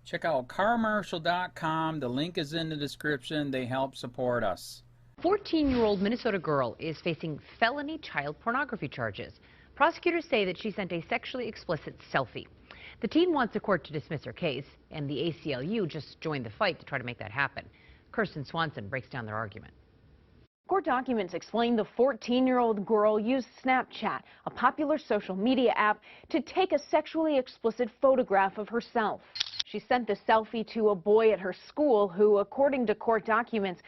Check out carmarshal.com. The link is in the description. They help support us. 14-year-old Minnesota girl is facing felony child pornography charges. Prosecutors say that she sent a sexually explicit selfie. The teen wants the court to dismiss her case, and the ACLU just joined the fight to try to make that happen. Kirsten Swanson breaks down their argument. Court documents explain the 14-year-old girl used Snapchat, a popular social media app, to take a sexually explicit photograph of herself. She sent the selfie to a boy at her school who, according to court documents,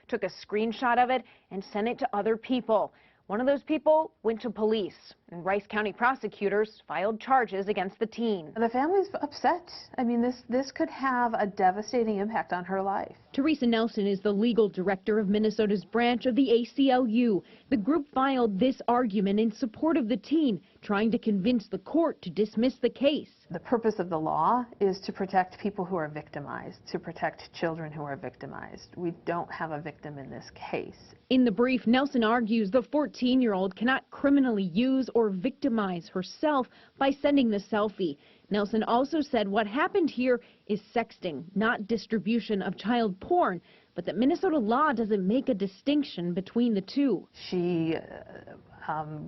took a screenshot of it and sent it to other people. One of those people went to police, and Rice County prosecutors filed charges against the teen. The family's upset. I mean, this could have a devastating impact on her life. Teresa Nelson is the legal director of Minnesota's branch of the ACLU. The group filed this argument in support of the teen, trying to convince the court to dismiss the case. The purpose of the law is to protect people who are victimized, to protect children who are victimized. We don't have a victim in this case. In the brief, Nelson argues the 14-year-old cannot criminally use or victimize herself by sending the selfie. Nelson also said what happened here is sexting, not distribution of child porn, but that Minnesota law doesn't make a distinction between the two. She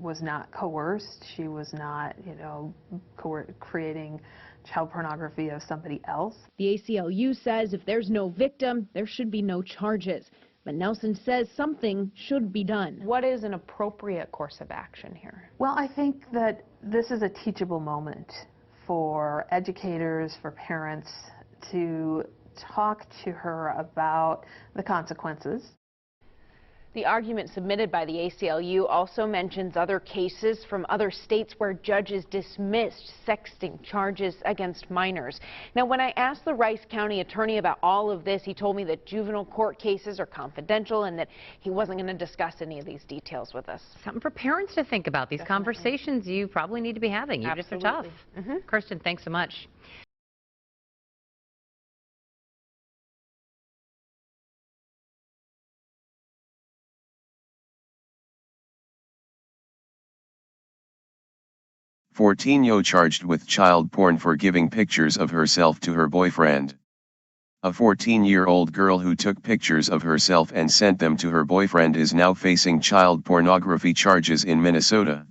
was not coerced. She was not, creating child pornography of somebody else. The ACLU says if there's no victim, there should be no charges. But Nelson says something should be done. What is an appropriate course of action here? Well, I think that this is a teachable moment for educators, for parents to talk to her about the consequences. The argument submitted by the ACLU also mentions other cases from other states where judges dismissed sexting charges against minors. Now, when I asked the Rice County attorney about all of this, he told me that juvenile court cases are confidential and that he wasn't going to discuss any of these details with us. Something for parents to think about. These conversations you probably need to be having, even if they're tough. Kirsten, thanks so much. Fourteen-year-old charged with child porn for giving pictures of herself to her boyfriend. A 14-year-old girl who took pictures of herself and sent them to her boyfriend is now facing child pornography charges in Minnesota.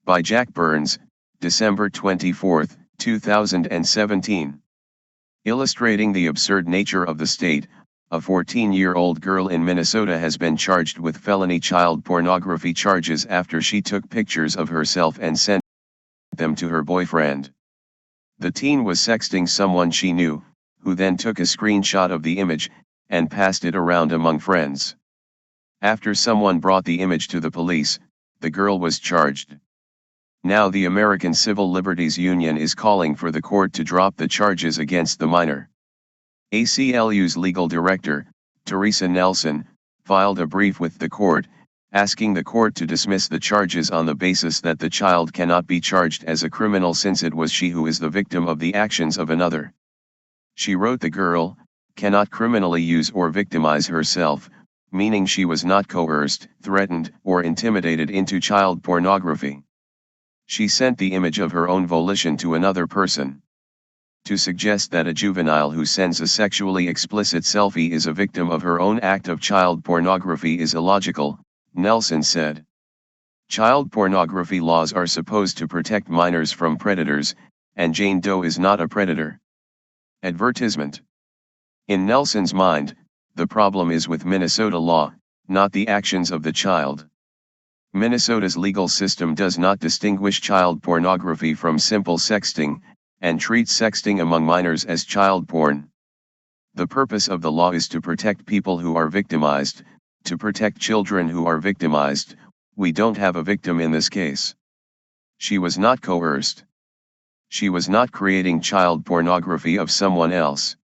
By Jack Burns, December 24, 2017. Illustrating the absurd nature of the state, a 14-year-old girl in Minnesota has been charged with felony child pornography charges after she took pictures of herself and sent them to her boyfriend. The teen was sexting someone she knew, who then took a screenshot of the image, and passed it around among friends. After someone brought the image to the police, the girl was charged. Now the American Civil Liberties Union is calling for the court to drop the charges against the minor. ACLU's legal director, Teresa Nelson, filed a brief with the court, asking the court to dismiss the charges on the basis that the child cannot be charged as a criminal since it was she who is the victim of the actions of another. She wrote the girl cannot criminally use or victimize herself, meaning she was not coerced, threatened, or intimidated into child pornography. She sent the image of her own volition to another person. To suggest that a juvenile who sends a sexually explicit selfie is a victim of her own act of child pornography is illogical, Nelson said. Child pornography laws are supposed to protect minors from predators, and Jane Doe is not a predator. Advertisement. In Nelson's mind, the problem is with Minnesota law, not the actions of the child. Minnesota's legal system does not distinguish child pornography from simple sexting, and treats sexting among minors as child porn. The purpose of the law is to protect people who are victimized, to protect children who are victimized. We don't have a victim in this case. She was not coerced. She was not creating child pornography of someone else.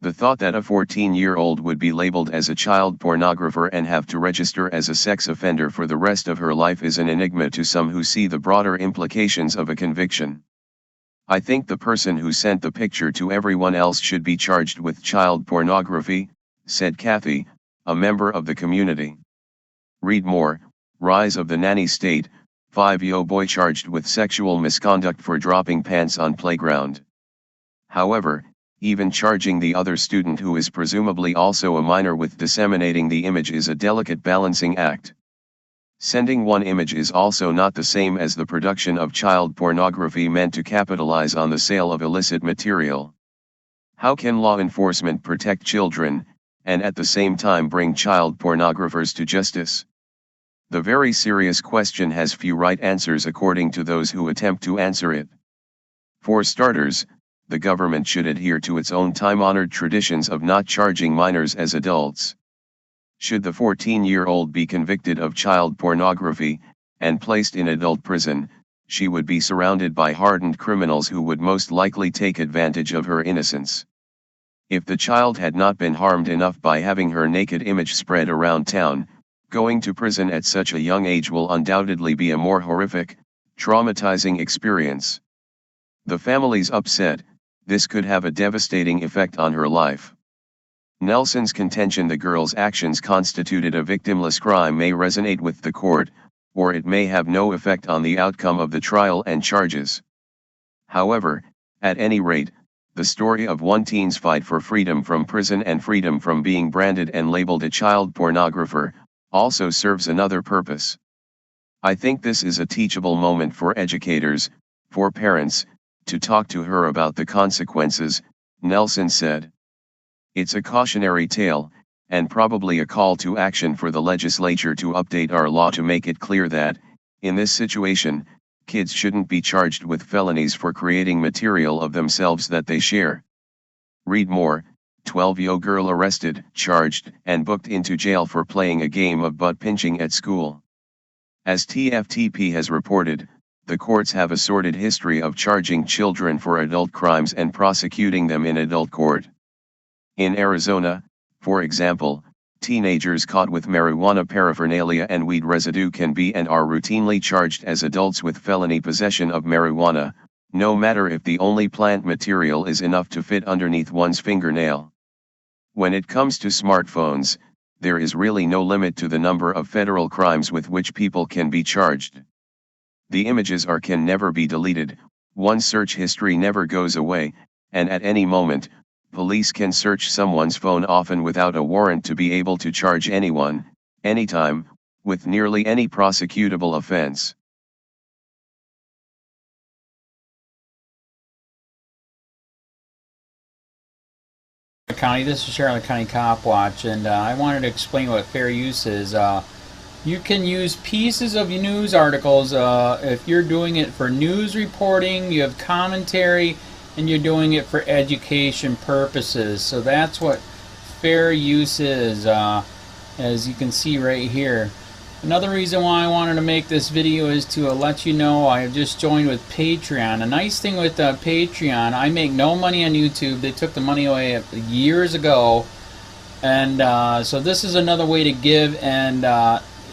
The thought that a 14-year-old would be labeled as a child pornographer and have to register as a sex offender for the rest of her life is an enigma to some who see the broader implications of a conviction. I think the person who sent the picture to everyone else should be charged with child pornography, said Kasey, a member of the community. Read more, Rise of the Nanny State, 5-year-old boy charged with sexual misconduct for dropping pants on playground. However, Even charging the other student who is presumably also a minor with disseminating the image is a delicate balancing act. Sending one image is also not the same as the production of child pornography meant to capitalize on the sale of illicit material. How can law enforcement protect children, and at the same time bring child pornographers to justice? The very serious question has few right answers according to those who attempt to answer it. For starters, the government should adhere to its own time-honored traditions of not charging minors as adults. Should the 14-year-old be convicted of child pornography, and placed in adult prison, she would be surrounded by hardened criminals who would most likely take advantage of her innocence. If the child had not been harmed enough by having her naked image spread around town, going to prison at such a young age will undoubtedly be a more horrific, traumatizing experience. The family's upset. This could have a devastating effect on her life. Nelson's contention the girl's actions constituted a victimless crime may resonate with the court, or it may have no effect on the outcome of the trial and charges. However, at any rate, the story of one teen's fight for freedom from prison and freedom from being branded and labeled a child pornographer, also serves another purpose. I think this is a teachable moment for educators, for parents, to talk to her about the consequences, Nelson said. It's a cautionary tale, and probably a call to action for the legislature to update our law to make it clear that, in this situation, kids shouldn't be charged with felonies for creating material of themselves that they share. Read more. 12-year-old girl arrested, charged, and booked into jail for playing a game of butt pinching at school. As TFTP has reported, the courts have a sordid history of charging children for adult crimes and prosecuting them in adult court. In Arizona, for example, teenagers caught with marijuana paraphernalia and weed residue can be and are routinely charged as adults with felony possession of marijuana, no matter if the only plant material is enough to fit underneath one's fingernail. When it comes to smartphones, there is really no limit to the number of federal crimes with which people can be charged. The images can never be deleted, one's search history never goes away, and at any moment, police can search someone's phone often without a warrant to be able to charge anyone, anytime, with nearly any prosecutable offense. County, this is Charlotte County Cop Watch, and I wanted to explain what fair use is. You can use pieces of news articles if you're doing it for news reporting, you have commentary, and you're doing it for education purposes. So that's what fair use is, as you can see right here. Another reason why I wanted to make this video is to let you know I have just joined with Patreon. A nice thing with Patreon, I make no money on YouTube. They took the money away years ago, and so this is another way to give, and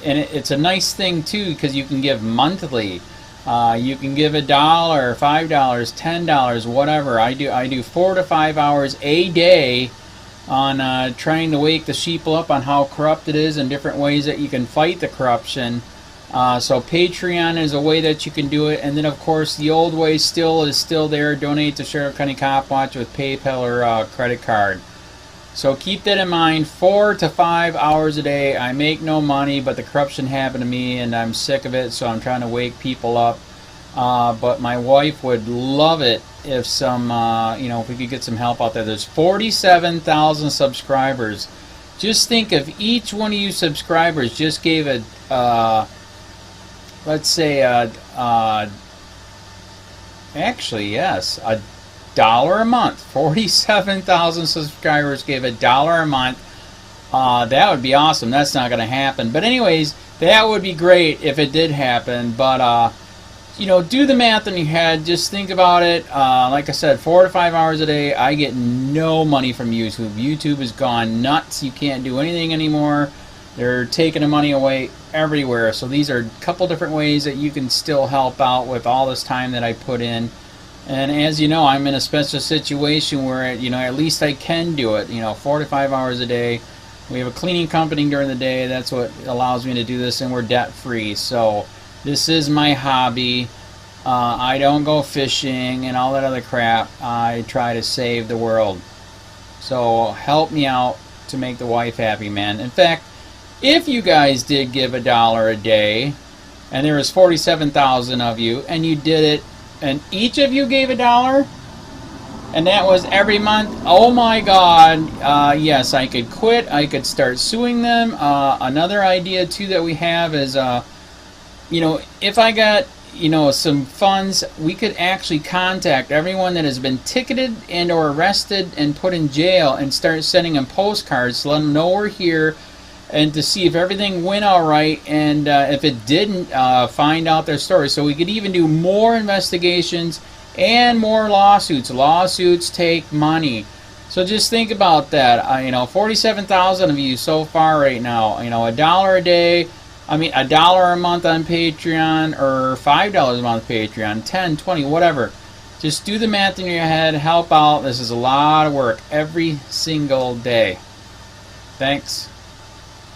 it's a nice thing too because you can give monthly. You can give $1, $5, $10, whatever. I do 4 to 5 hours a day on trying to wake the sheeple up on how corrupt it is and different ways that you can fight the corruption. So Patreon is a way that you can do it, and then of course the old way is still there. Donate to Sheriff County Cop Watch with PayPal or credit card. So keep that in mind. 4 to 5 hours a day. I make no money, but the corruption happened to me and I'm sick of it, so I'm trying to wake people up. But my wife would love it if if we could get some help out there. There's 47,000 subscribers. Just think if each one of you subscribers just gave let's say actually yes, $1 a month. 47,000 subscribers gave $1 a month. That would be awesome. That's not going to happen. But anyways, that would be great if it did happen. But do the math in your head. Just think about it. Like I said, 4 to 5 hours a day. I get no money from YouTube. YouTube has gone nuts. You can't do anything anymore. They're taking the money away everywhere. So these are a couple different ways that you can still help out with all this time that I put in. And as you know, I'm in a special situation where at least I can do it. 4 to 5 hours a day. We have a cleaning company during the day. That's what allows me to do this, and we're debt free. So this is my hobby. I don't go fishing and all that other crap. I try to save the world. So help me out to make the wife happy, man. In fact, if you guys did give $1 a day, and there was 47,000 of you, and you did it, and each of you gave $1, and that was every month, oh my God, yes, I could quit. I could start suing them. Another idea too that we have is, you know, if I got, you know, some funds, we could actually contact everyone that has been ticketed and or arrested and put in jail and start sending them postcards to let them know we're here, and to see if everything went all right, and if it didn't, find out their story. So we could even do more investigations and more lawsuits. Lawsuits take money. So just think about that. You know, 47,000 of you so far right now. You know, $1 a day. I mean, $1 a month on Patreon, or $5 a month Patreon, 10, 20, whatever. Just do the math in your head. Help out. This is a lot of work every single day. Thanks.